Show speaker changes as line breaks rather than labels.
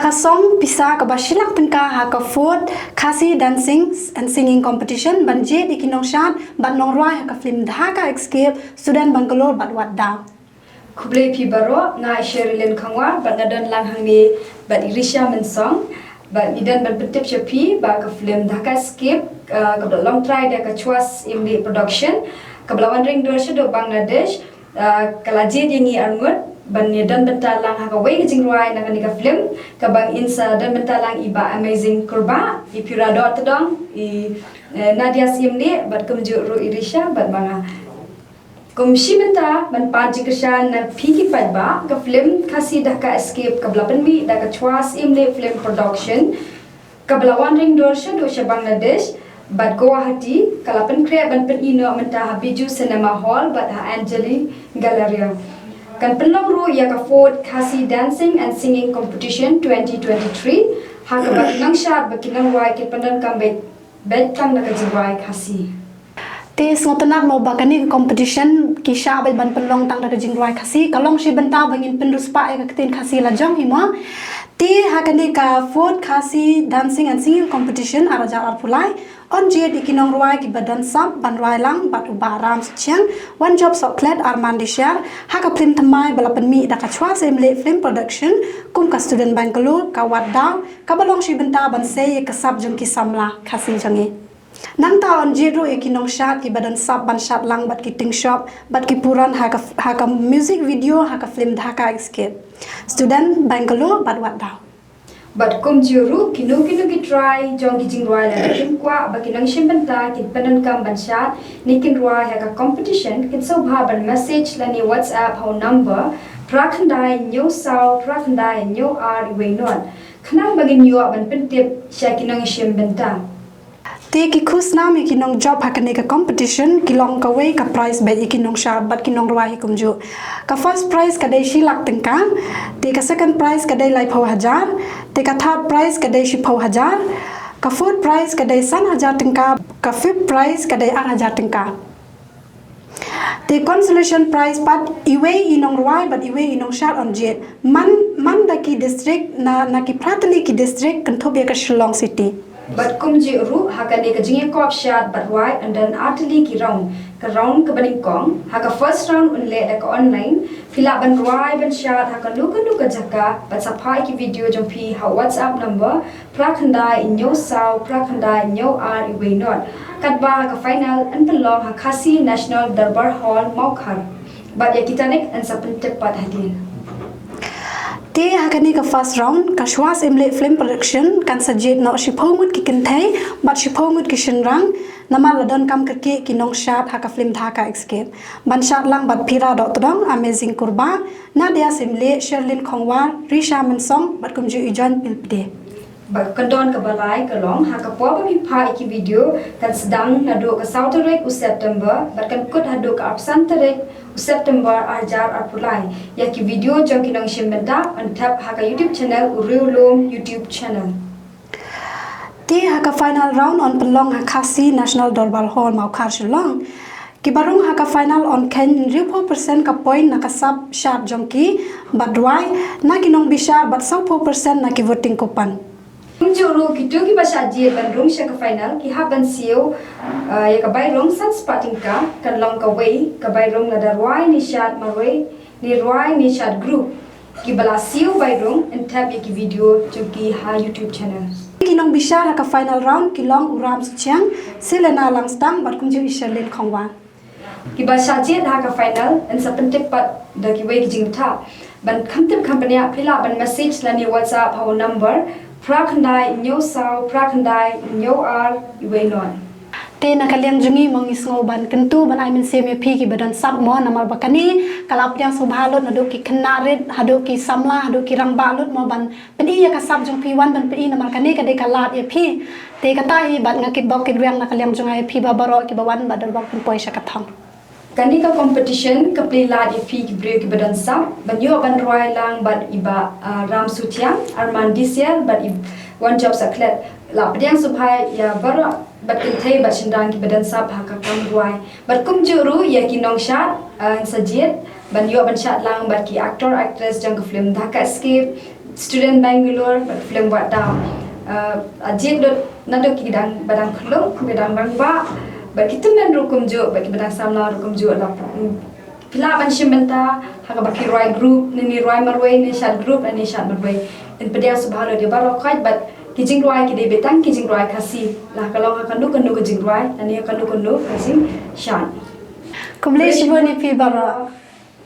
Haka song pisa ka basilak Tyngka haka food Khasi dancing and singing competition banje di kinong shat ban nong roi haka film haka escape student Bangalore bat wat daw.
Kublai pi baro ngai Sherilin khangwa bat nadan lang hangni bat Rishisha men song bat idan bat betip chapi ba ka film haka escape ka long try da ka chwas imli production ka blawan ring dor do Bangladesh kalaje dingi arngut ban dan bentalang haka way jing ruai na kanika film ka bang insa dan bentalang iba amazing kurba I pirado tedong I Nadia simni bat kumju ru Rishisha bat banga kumshi benta ban panji keshan na piki ba ka film Khasi daka escape ka blapan mi daka chwas imni film production ka blawan ring dor do Bangladesh bat Guwahati kalapan kre ban pen ino menta habiju cinema hall bat ha Angeli Galleria kan penlong ru ya ka fourth Khasi dancing and singing competition 2023 ha ka bakinang shat bakinang wai ke pandan kam bet kam na ka jiwai Khasi
Ti ngotanak mo bakani competition kisha ban penlong tang da jingwai Khasi kalong si benta bangin penduspa ka tin Khasi la jong himo ti hakani ka fourth Khasi dancing and singing competition araja arpulai on je di kinong ruai ki badan sap ban ruai lang bat ubaram chiang one job soklet arman dishar haka film thamai balapan mi da ka chwa semle film production kum ka student Bangalore ka wadda ka balong si benta ban se ka sab jong ki samla Khasi jangi nang ta on je ro ekinong shat ki badan sap ban shat lang bat ki ting shop bat ki puran haka music video haka film dhaka escape student Bangalore bat wadda
bat kum juru kinu ki try jong ki jing ruai la kim kwa ba kinang shimbenta ki panan kam ban shat nikin ruai haka competition kin so bha ban message la ni WhatsApp ho number prakhandai new south prakhandai new r we not khnang bagin yo ban pentip sha kinang shimbenta
Ti ki khusna mi kinong job hakane ka competition kilong ka way ka prize ba ikinong sha bat kinong ruai kumju ka first prize ka dai shi lak Tyngka ti ka second prize ka dai lai phau hajar ti ka third prize ka dai shi phau hajar ka fourth prize ka dai san hajar Tyngka ka fifth prize ka dai 8,000 Tyngka ti consolation prize pat iwe inong ruai bat iwe inong shat on jet man da ki district na ki pratali ki district kan thobia ka Shillong city
but kumji ru hakane ka jinge kop shat but why and then artily ki round ka baning kong haka first round unle da ka online fila ban ruai ban shat haka luka jaka but sapai ki video jong pi ha WhatsApp number prakhandai in yo sao prakhandai in yo r we not kat ba ka final an pelong ha Khasi National Darbar Hall Maukhar but ya kitanik an sapen tepat hadin Ti hakani ka first round ka shwas imle film production kan sajid no shipomut ki kinthai bat shipomut ki shinrang namal ladon kam ke ki nong shat haka film dhaka escape ban shat lang bat phira do todong amazing kurba Nadia simle Sherilin khongwa Rishisha men song bat kumju ijan pilpde ba kandon ka balai ka long ha ka po ba mi pha ki video kan sedang nado ka sauterek u September bat kan kut hado ka absanterek u September ajar apulai ya ki video jong kinong shimbenta on tap ha ka YouTube channel u reulum YouTube channel
ti haka final round on pelong ha Khasi National Darbar Hall Maukhar Shillong ki barong haka final on ken 4% ka point na kasab sharp jongki badwai na kinong bishar bat 4% na ki voting kopan
Juru gitu ki basa je ban rong sha ka final ki ha ban siu ya ka bai rong san spotting ka kan long ka way ka bai rong na darwai ni shat marway ni rwai ni shat group ki bala siu bai rong and tab ki video jo ki ha YouTube channel
kinong bishar ka final round ki long uram chiang Selena langstang bat kumju Sherilin khongwa
ki basa je ha ka final and sapentip pat da ki way ki jing tha ban khamtip company phila ban message la ni WhatsApp ho number prakhandai nyo sao prakhandai nyo ar iwe non
te na kaliang jungi mong isngo ban kentu ban ai min seme phi ki badan sab mo namal bakani kalap yang subhalot nadu ki knarit hadu ki samla hadu ki rangbalut mo ban peni ya ka sab jong pi wan ban peni namal kani ka de kalat ya phi te kata hi bat ngakit bok ki riang na kaliang jungai phi ba baro ki bawan badal bok pun poi sakathang
kani ka competition ka play la di fi ki break ki badan sam ban yo ban roi lang bat iba ram sutiang arman disial bat one job saklet la pediang subhai ya bara bat kinthai bat shindang ki badan sab ha ka kam roi bat kum juru ya ki nong shat sajid ban yo ban shat lang bat ki actor actress jang ka film dhaka escape student Bangalore but film buat dah ajib dot nado ki dang badang kelong badang bangba but kita men rukum jo bagi badang samla rukum jo lah pila ban shimbenta haga baki roi group ni roi marway ni shat group ni shat marway in pedia subhalo dia baro khaj but kijing roi ki de betang kijing roi khasi lah kalau akan du kijing roi ani akan du khasi shan
Kumlesh boni pi bara